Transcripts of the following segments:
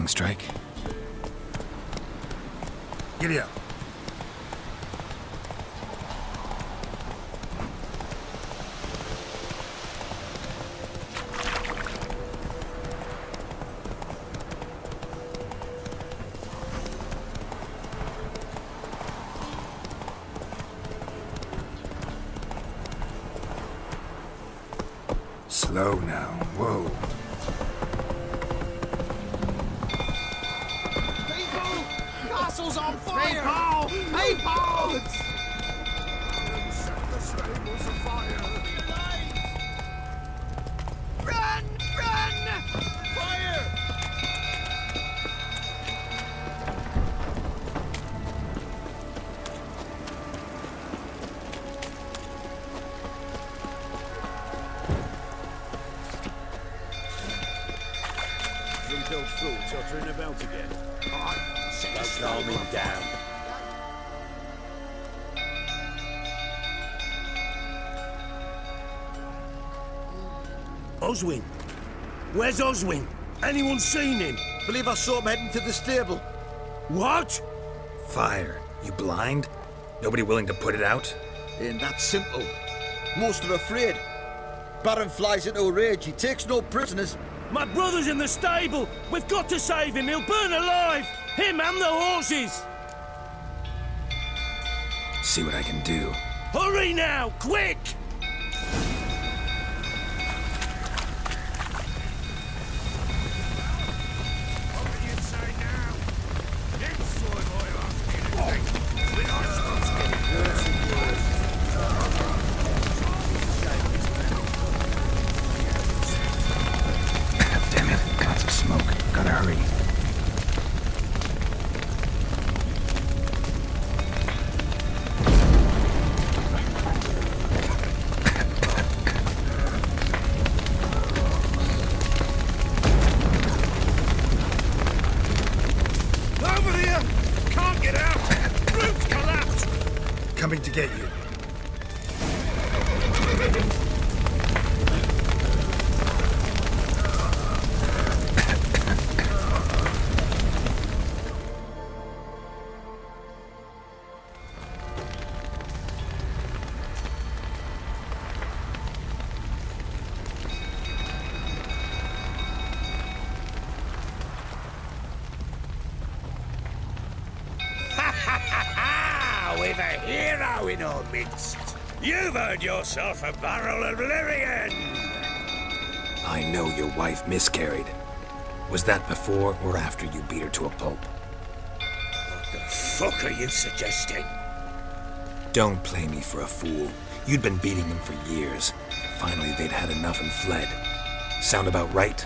lightning strike. Giddy up. Slow now. Whoa. People! Castle's on fire! People! Set the stables afire. Run! Run! Fire! Drunk fool tottering about again. Don't Calm him down. Oswin? Where's Oswin? Anyone seen him? Believe I saw him heading to the stable. What? Fire. You blind? Nobody willing to put it out? Ain't that simple. Most are afraid. Baron flies into a rage. He takes no prisoners. My brother's in the stable. We've got to save him. He'll burn alive. Him and the horses. See what I can do. Hurry now, quick! Damn it. Lots of smoke. Gotta hurry. Over here! Can't get out! Roof's collapsed! Coming to get you. We've a hero in our midst. You've earned yourself a barrel of Lyrian. I know your wife miscarried. Was that before or after you beat her to a pulp? What the fuck are you suggesting? Don't play me for a fool. You'd been beating them for years. Finally, they'd had enough and fled. Sound about right?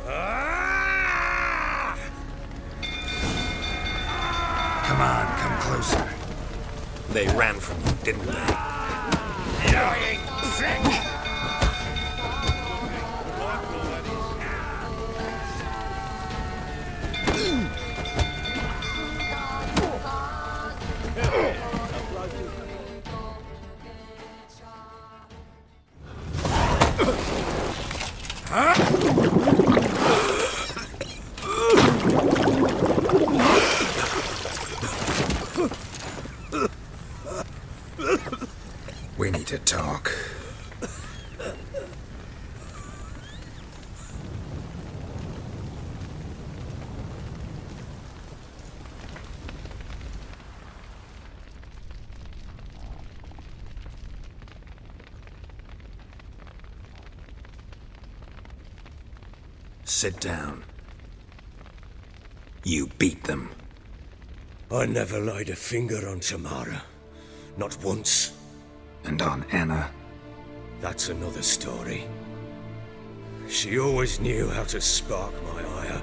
Ah! Come on, come closer. They ran from you, didn't they? Lying prick! We need to talk. Sit down. You beat them. I never laid a finger on Tamara. Not once. And on Anna. That's another story. She always knew how to spark my ire.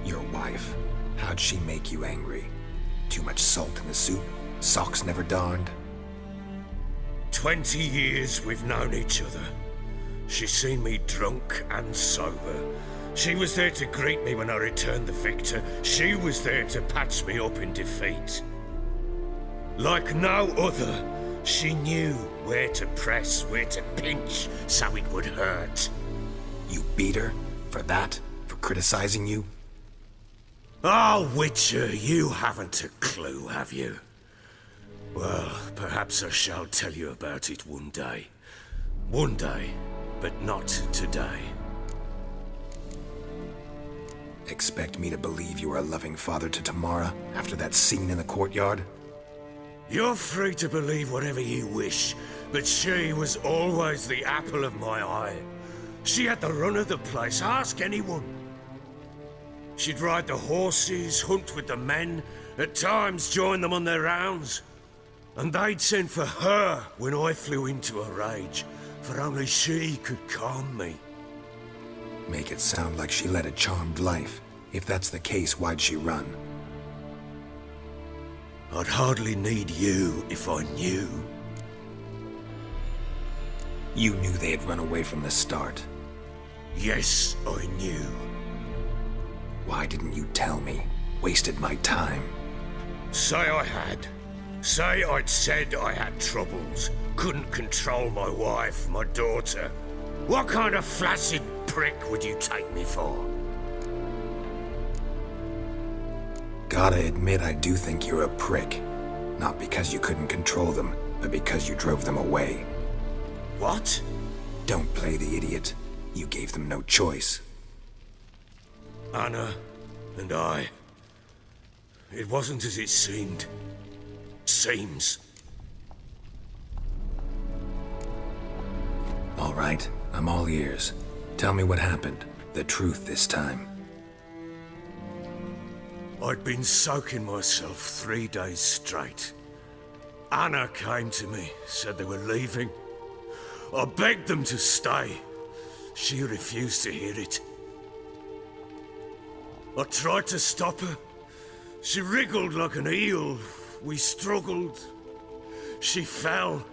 Your wife. How'd she make you angry? Too much salt in the soup? Socks never darned? 20 years we've known each other. She's seen me drunk and sober. She was there to greet me when I returned the victor. She was there to patch me up in defeat. Like no other, she knew where to press, where to pinch, so it would hurt. You beat her? For that? For criticizing you? Oh, Witcher, you haven't a clue, have you? Well, perhaps I shall tell you about it one day. One day, but not today. Expect me to believe you are a loving father to Tamara after that scene in the courtyard? You're free to believe whatever you wish, but she was always the apple of my eye. She had the run of the place, ask anyone. She'd ride the horses, hunt with the men, at times join them on their rounds. And they'd send for her when I flew into a rage, for only she could calm me. Make it sound like she led a charmed life. If that's the case, why'd she run? I'd hardly need you if I knew. You knew they had run away from the start. Yes, I knew. Why didn't you tell me? Wasted my time. Say I had. Say I'd said I had troubles. Couldn't control my wife, my daughter. What kind of flaccid prick would you take me for? Gotta admit, I do think you're a prick. Not because you couldn't control them, but because you drove them away. What? Don't play the idiot. You gave them no choice. Anna and I... It wasn't as it seemed. Seems. All right, I'm all ears. Tell me what happened. The truth this time. I'd been soaking myself 3 days straight. Anna came to me, said they were leaving. I begged them to stay. She refused to hear it. I tried to stop her. She wriggled like an eel. We struggled. She fell.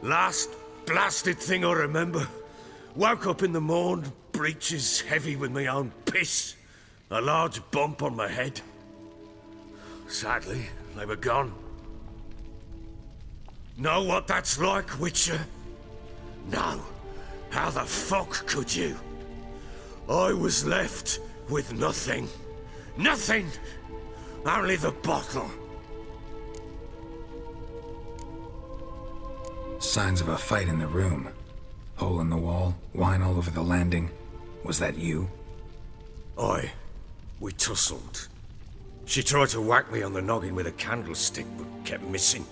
Last blasted thing I remember. Woke up in the morn, breeches heavy with my own piss. A large bump on my head. Sadly, they were gone. Know what that's like, Witcher? No. How the fuck could you? I was left with nothing. Nothing! Only the bottle. Signs of a fight in the room. Hole in the wall, wine all over the landing. Was that you? We tussled. She tried to whack me on the noggin with a candlestick, but kept missing.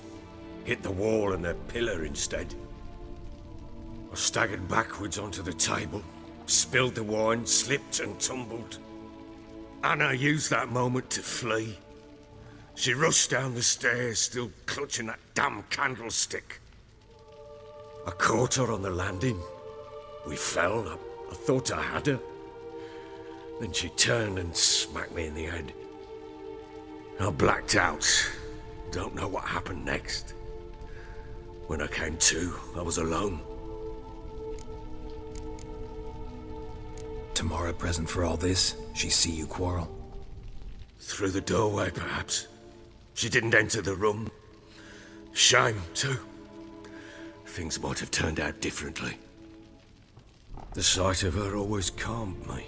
Hit the wall and the pillar instead. I staggered backwards onto the table, spilled the wine, slipped and tumbled. Anna used that moment to flee. She rushed down the stairs, still clutching that damn candlestick. I caught her on the landing. We fell. I thought I had her. Then she turned and smacked me in the head. I blacked out. Don't know what happened next. When I came to, I was alone. Tamara present for all this? She see you quarrel? Through the doorway, perhaps. She didn't enter the room. Shame, too. Things might have turned out differently. The sight of her always calmed me.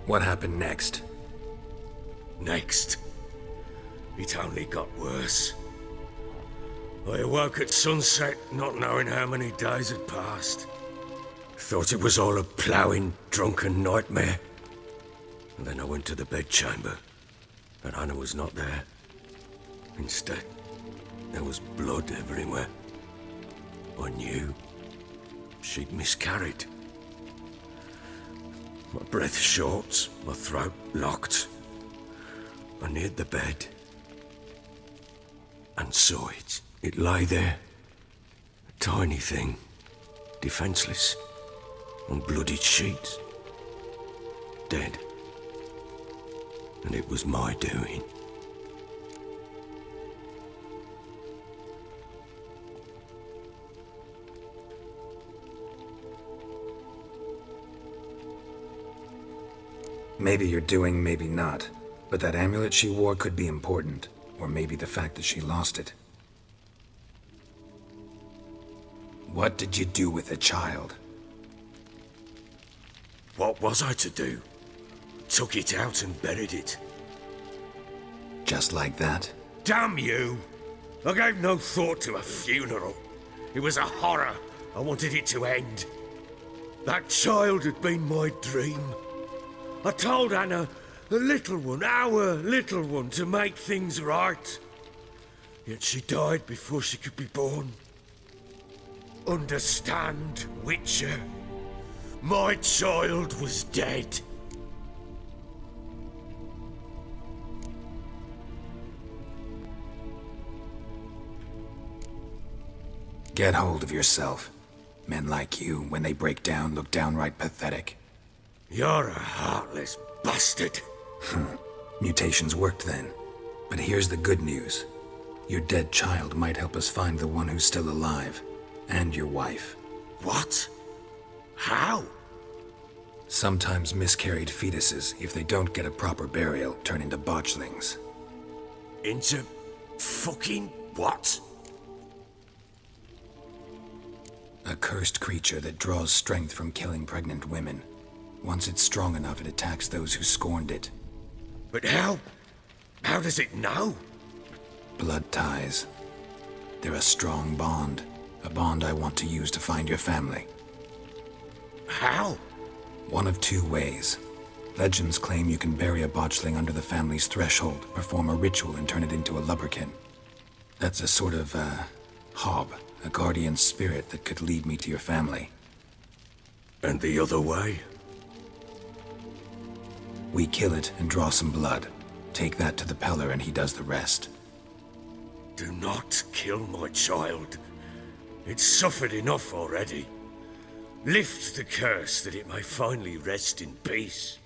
What happened next? Next, it only got worse. I awoke at sunset, not knowing how many days had passed. Thought it was all a ploughing, drunken nightmare. And then I went to the bedchamber, but Anna was not there. Instead, there was blood everywhere. I knew she'd miscarried. My breath short, my throat locked. I neared the bed and saw it. It lay there, a tiny thing, defenseless, on bloodied sheets, dead. And it was my doing. Maybe you're doing, maybe not. But that amulet she wore could be important. Or maybe the fact that she lost it. What did you do with the child? What was I to do? Took it out and buried it. Just like that? Damn you! I gave no thought to a funeral. It was a horror. I wanted it to end. That child had been my dream. I told Anna, the little one, our little one, to make things right. Yet she died before she could be born. Understand, Witcher? My child was dead. Get hold of yourself. Men like you, when they break down, look downright pathetic. You're a heartless bastard. Mutations worked then. But here's the good news. Your dead child might help us find the one who's still alive. And your wife. What? How? Sometimes miscarried fetuses, if they don't get a proper burial, turn into botchlings. Into fucking what? A cursed creature that draws strength from killing pregnant women. Once it's strong enough, it attacks those who scorned it. But how? How does it know? Blood ties. They're a strong bond. A bond I want to use to find your family. How? One of two ways. Legends claim you can bury a botchling under the family's threshold, perform a ritual, and turn it into a lubberkin. That's a sort of, hob, a guardian spirit that could lead me to your family. And the other way? We kill it and draw some blood. Take that to the Peller and he does the rest. Do not kill my child. It's suffered enough already. Lift the curse that it may finally rest in peace.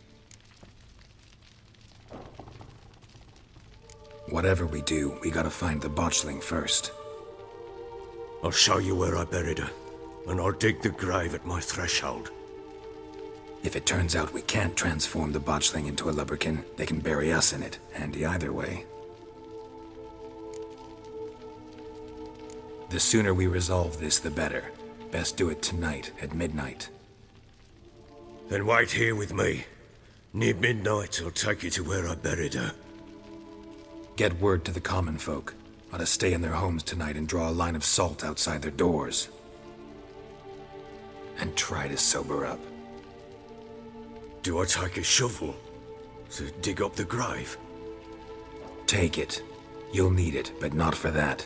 Whatever we do, we gotta find the botchling first. I'll show you where I buried her, and I'll dig the grave at my threshold. If it turns out we can't transform the botchling into a lubberkin, they can bury us in it. Handy either way. The sooner we resolve this, the better. Best do it tonight, at midnight. Then wait here with me. Near midnight, I'll take you to where I buried her. Get word to the common folk. Ought to stay in their homes tonight and draw a line of salt outside their doors. And try to sober up. Do I take a shovel to dig up the grave? Take it. You'll need it, but not for that.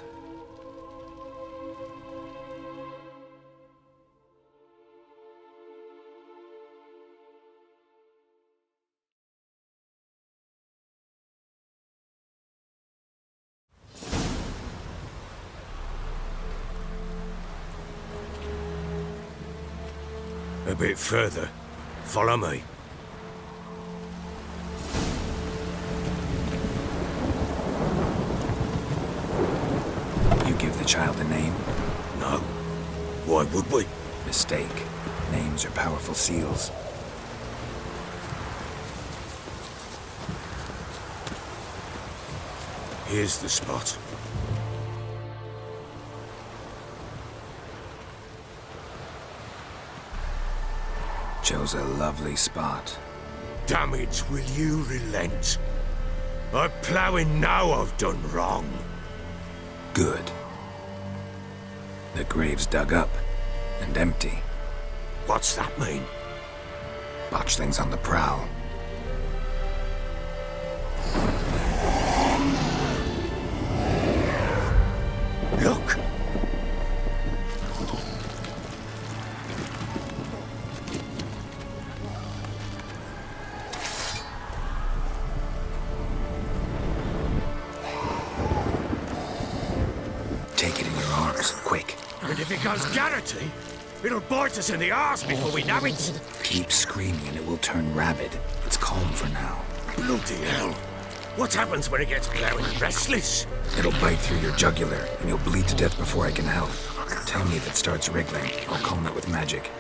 A bit further. Follow me. You give the child a name? No. Why would we? Mistake. Names are powerful seals. Here's the spot. Chose a lovely spot. Damn it, will you relent? I'm ploughing now I've done wrong. Good. The grave's dug up and empty. What's that mean? Botchling's on the prowl. Look! Take it in your arms, quick. And if it goes Garrity, it'll bite us in the arse before we know it. Keep screaming and it will turn rabid. It's calm for now. Bloody hell. What happens when it gets blowing restless? It'll bite through your jugular and you'll bleed to death before I can help. Tell me if it starts wriggling. I'll calm it with magic.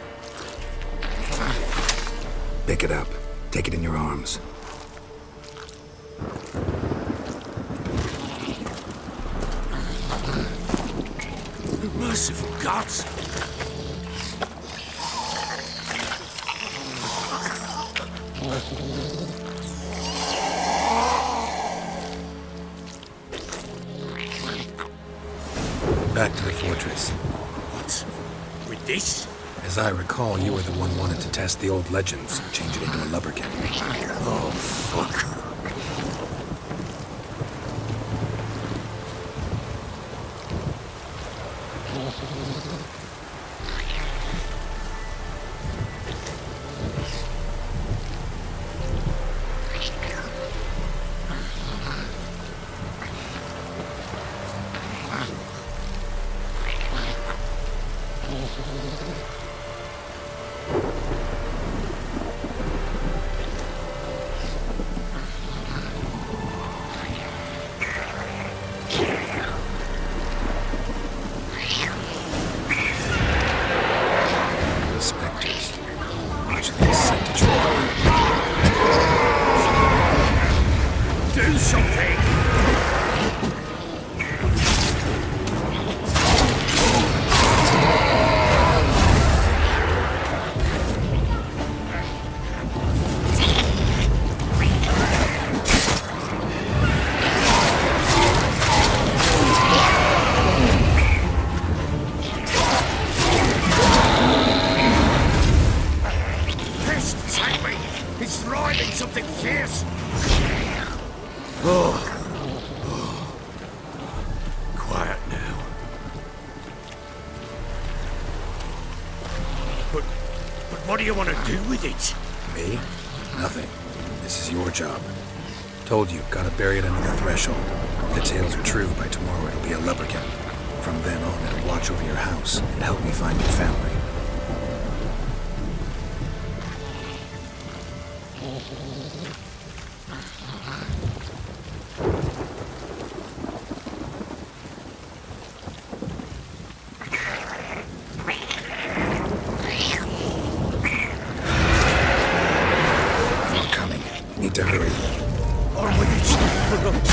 Pick it up. Take it in your arms. Merciful gods! Back to the fortress. What? With this? As I recall, you were the one wanted to test the old legends, change it into a lubberkin. Oh, fuck. The specters. Actually set to trouble. Do something! Pest, take me! He's thriving something fierce! Oh. Quiet now. But what do you want to do with it? Me? Nothing. This is your job. Told you, gotta bury it under the threshold. If the tales are true, by tomorrow it'll be a lubberkin. From then on, it'll watch over your house and help me find your family. I'm coming. Need to hurry. On with it!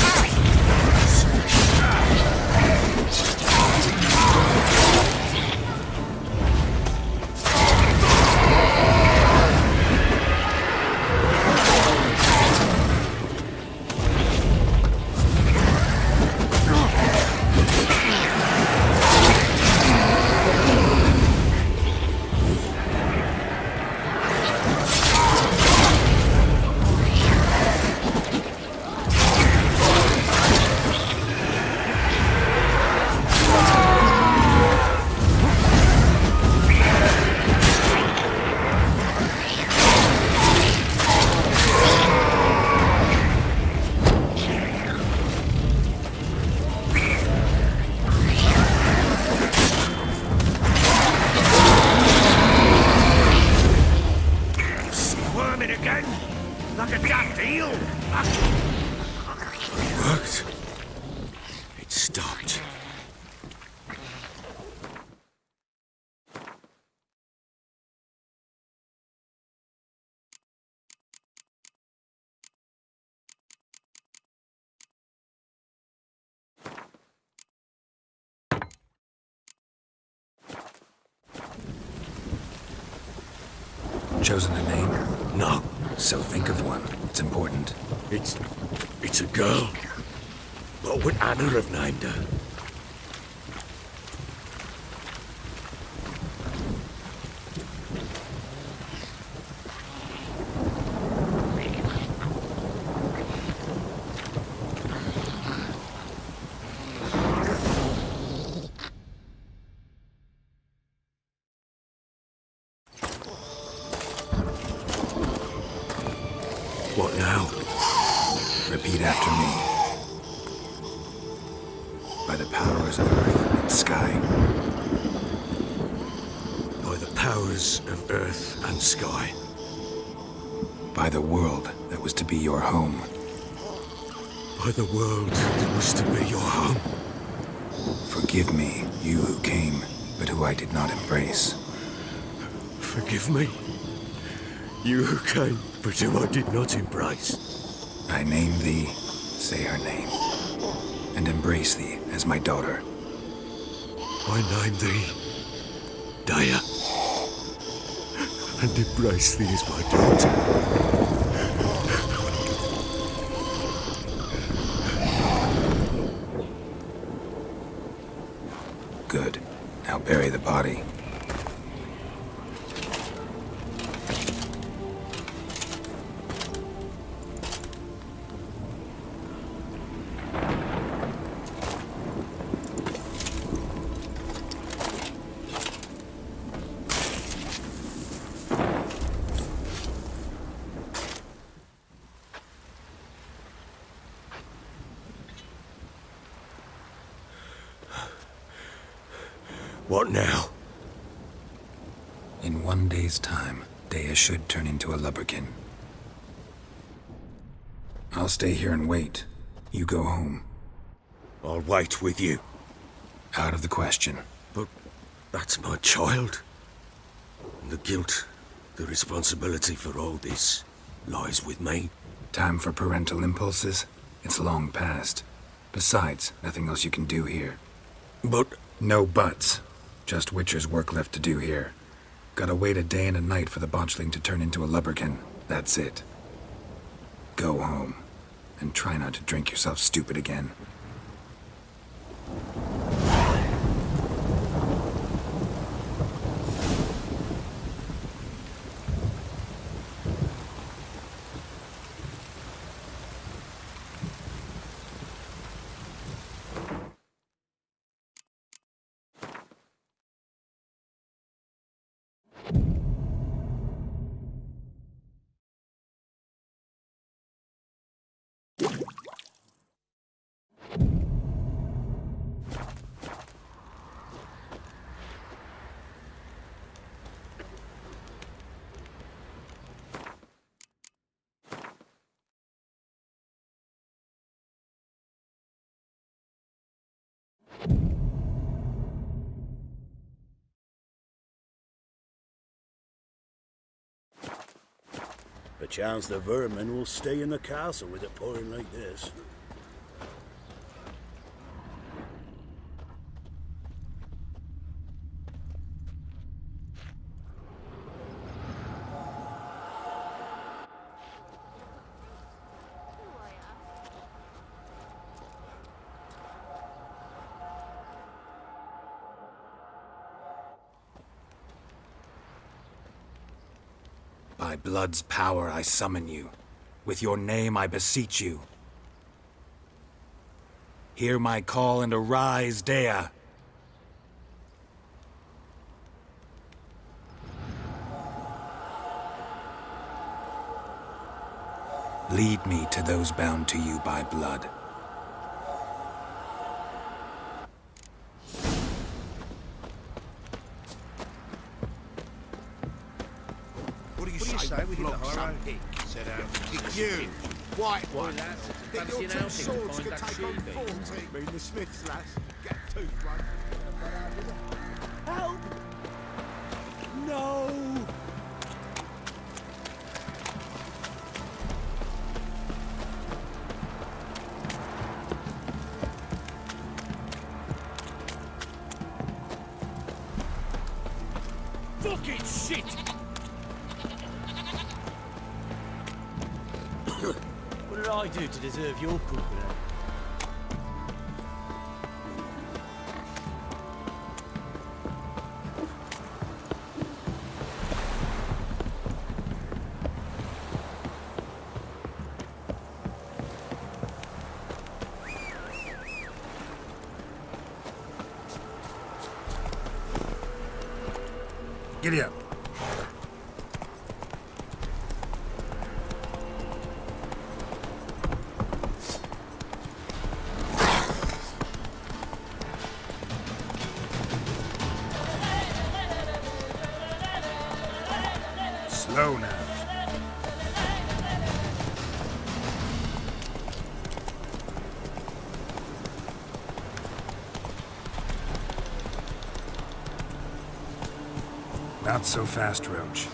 Squirming again? Like a daft eel? Worked. It stopped. Chosen a name? No, So think of one. It's important. it's a girl. What would Anna have named her? What now? Repeat after me. By the powers of earth and sky. By the powers of earth and sky. By the world that was to be your home. By the world that was to be your home. Forgive me, you who came, but who I did not embrace. Forgive me. You who came, but who I did not embrace. I name thee, say her name, and embrace thee as my daughter. I name thee Daya, and embrace thee as my daughter. bury the body. What now? In 1 day's time, Dea should turn into a lubberkin. I'll stay here and wait. You go home. I'll wait with you. Out of the question. But that's my child. And the guilt, the responsibility for all this lies with me. Time for parental impulses? It's long past. Besides, nothing else you can do here. But... No buts. Just Witcher's work left to do here. Gotta wait a day and a night for the botchling to turn into a lubberkin. That's it. Go home. And try not to drink yourself stupid again. Perchance the vermin will stay in the castle with it pouring like this. By blood's power I summon you. With your name I beseech you. Hear my call and arise, Dea. Lead me to those bound to you by blood. What do you say we flog some hick? Said kick you. White one. Think your two swords could take on 40? Mean the Smiths, lass. Get a tooth one. Help! No! Fucking shit! What did I do to deserve your company? Giddy up. Slow now. Not so fast, Roach.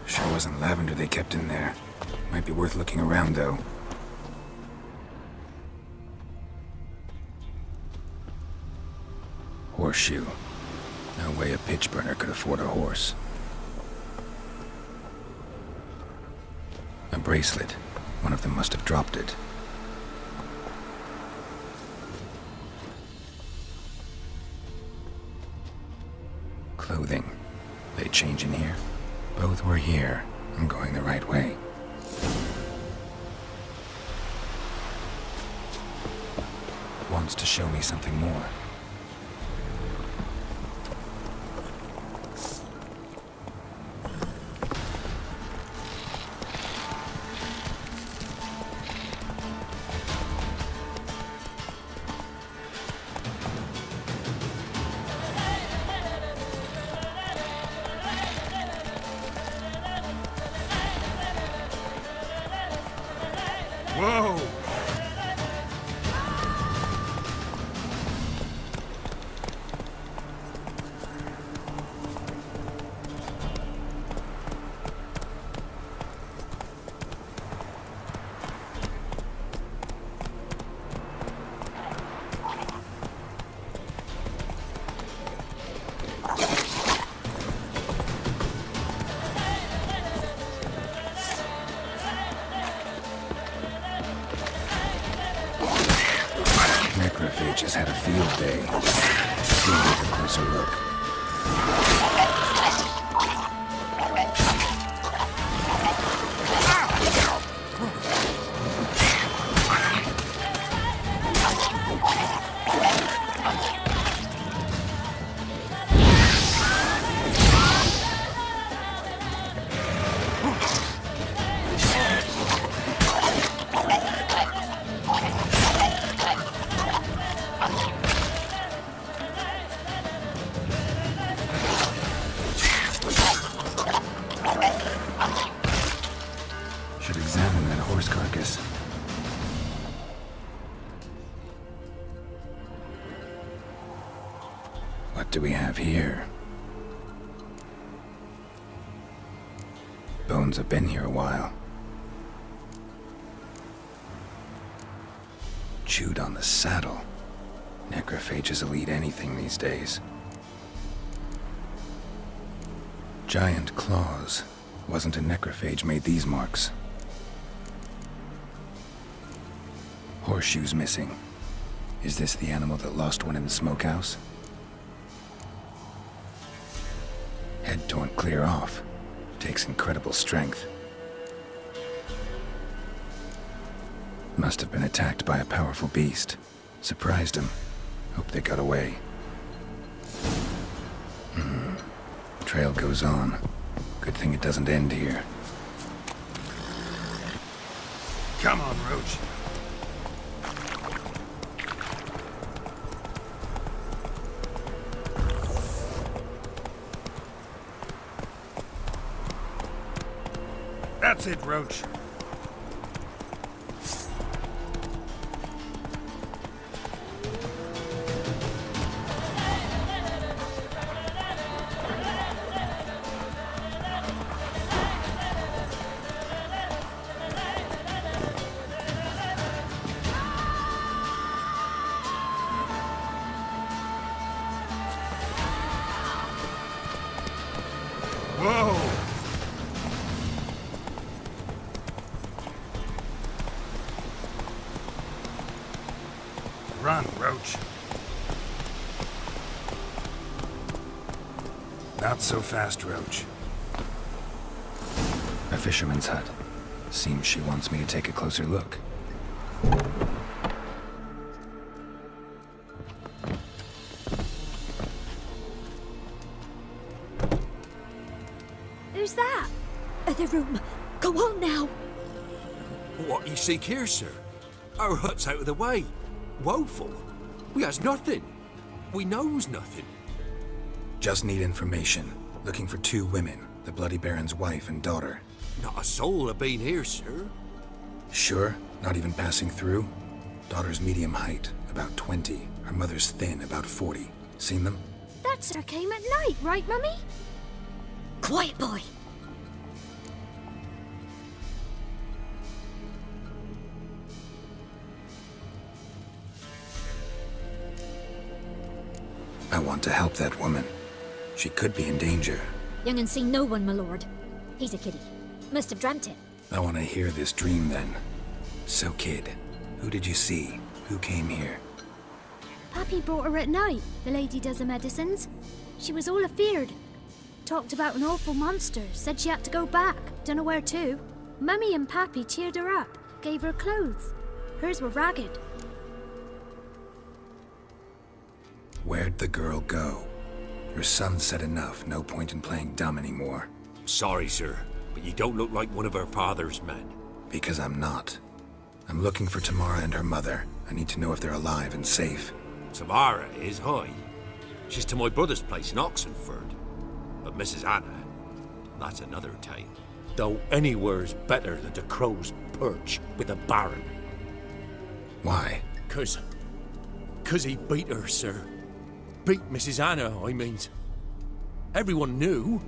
Sure wasn't lavender they kept in there. Might be worth looking around, though. Horseshoe. No way a pitch burner could afford a horse. A bracelet. One of them must have dropped it. clothing. They change in here? Both were here. I'm going the right way. Wants to show me something more. Whoa! Necrophages had a field day. We'll take a closer look. Should examine that horse carcass. What do we have here? Bones have been here a while. Chewed on the saddle. Necrophages will eat anything these days. Giant claws. Wasn't a necrophage made these marks. Horseshoes missing. Is this the animal that lost one in the smokehouse? Head torn clear off. Takes incredible strength. Must have been attacked by a powerful beast. Surprised him. Hope they got away. Trail goes on. Good thing it doesn't end here. Come on, Roach. That's it, Roach. Whoa! Run, Roach. Not so fast, Roach. A fisherman's hut. Seems she wants me to take a closer look. Who's that? Other room. Go on now. What you seek here, sir? Our hut's out of the way. Woeful. We has nothing. We knows nothing. Just need information. Looking for 2 women. The Bloody Baron's wife and daughter. Not a soul have been here, sir. Sure? Not even passing through? Daughter's medium height, about 20. Her mother's thin, about 40. Seen them? That sir came at night, right, Mummy? Quiet, boy. I want to help that woman. She could be in danger. Young and seen no one, my lord. He's a kiddie. Must have dreamt it. I want to hear this dream then. So, kid, who did you see? Who came here? Pappy brought her at night. The lady does the medicines. She was all afeared. Talked about an awful monster, said she had to go back, dunno where to. Mummy and Pappy cheered her up, gave her clothes. Hers were ragged. Where'd the girl go? Your son said enough, no point in playing dumb anymore. Sorry, sir, but you don't look like one of her father's men. Because I'm not. I'm looking for Tamara and her mother. I need to know if they're alive and safe. Tamara is, high. She's to my brother's place in Oxenford. But Mrs. Anna, that's another tale. Though anywhere's better than the Crow's Perch with a baron. Why? 'Cause he beat her, sir. Beat Mrs. Anna, I means. Everyone knew,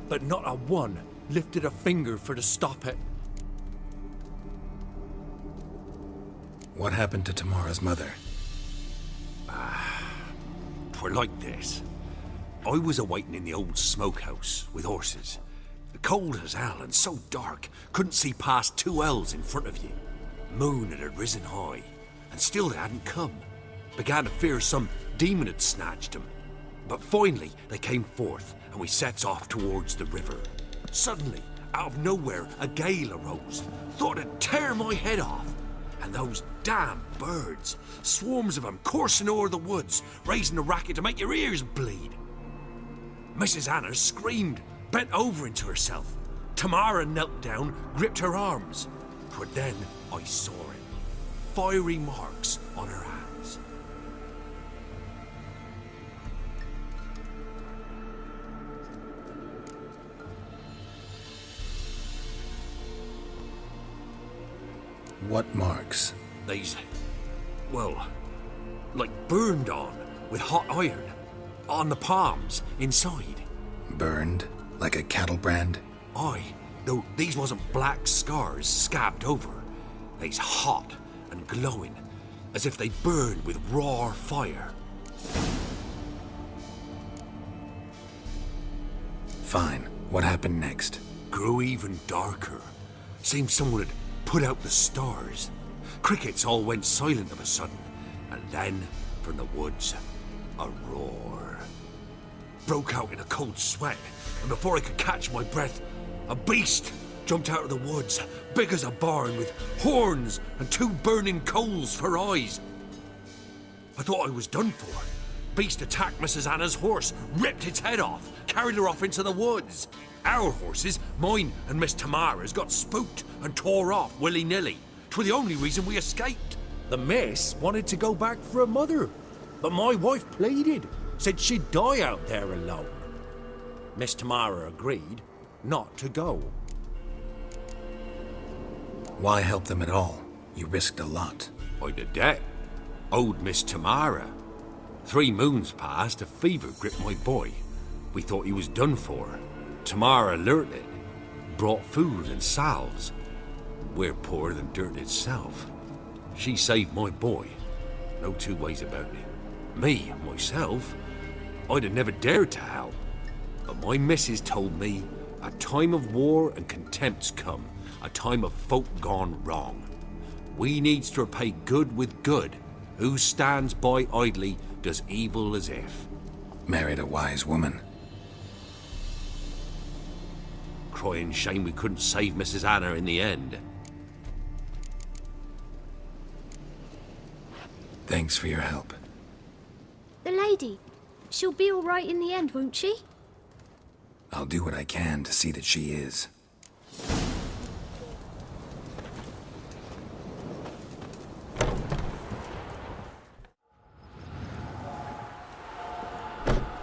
but not a one lifted a finger for to stop it. What happened to Tamara's mother? Twere like this. I was awaiting in the old smokehouse with horses. Cold as hell and so dark, couldn't see past 2 ells in front of you. Moon had risen high, and still they hadn't come. Began to fear some demon had snatched them. But finally they came forth, and we sets off towards the river. Suddenly, out of nowhere, a gale arose. Thought it'd tear my head off. And those damn birds, swarms of them coursing o'er the woods, raising a racket to make your ears bleed. Mrs. Anna screamed, bent over into herself. Tamara knelt down, gripped her arms. 'Twere then I saw it. Fiery marks on her hands. What marks? They's, well, like burned on with hot iron. On the palms, inside. Burned? Like a cattle brand? Aye, though these wasn't black scars scabbed over. They's hot and glowing, as if they burned with raw fire. Fine. What happened next? Grew even darker. Seemed someone had put out the stars. Crickets all went silent of a sudden, and then, from the woods, a roar. Broke out in a cold sweat, and before I could catch my breath, a beast jumped out of the woods, big as a barn, with horns and 2 burning coals for eyes. I thought I was done for. Beast attacked Mrs. Anna's horse, ripped its head off, carried her off into the woods. Our horses, mine and Miss Tamara's, got spooked and tore off willy-nilly. 'Twere the only reason we escaped. The miss wanted to go back for her mother, but my wife pleaded, said she'd die out there alone. Miss Tamara agreed not to go. Why help them at all? You risked a lot. I'd a debt. Owed Miss Tamara. 3 moons passed, a fever gripped my boy. We thought he was done for. Tamara learnt it. Brought food and salves. We're poorer than dirt itself. She saved my boy. No 2 ways about it. Me, myself, I'd have never dared to help. But my missus told me a time of war and contempt's come. A time of folk gone wrong. We needs to repay good with good. Who stands by idly does evil as if. Married a wise woman. Crying shame we couldn't save Mrs. Anna in the end. Thanks for your help. The lady, she'll be all right in the end, won't she? I'll do what I can to see that she is.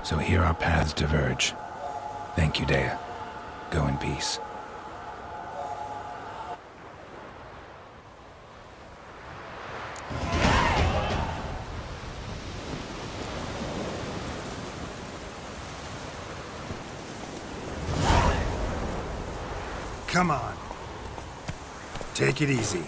So here our paths diverge. Thank you, Dea. Go in peace. Come on. Take it easy.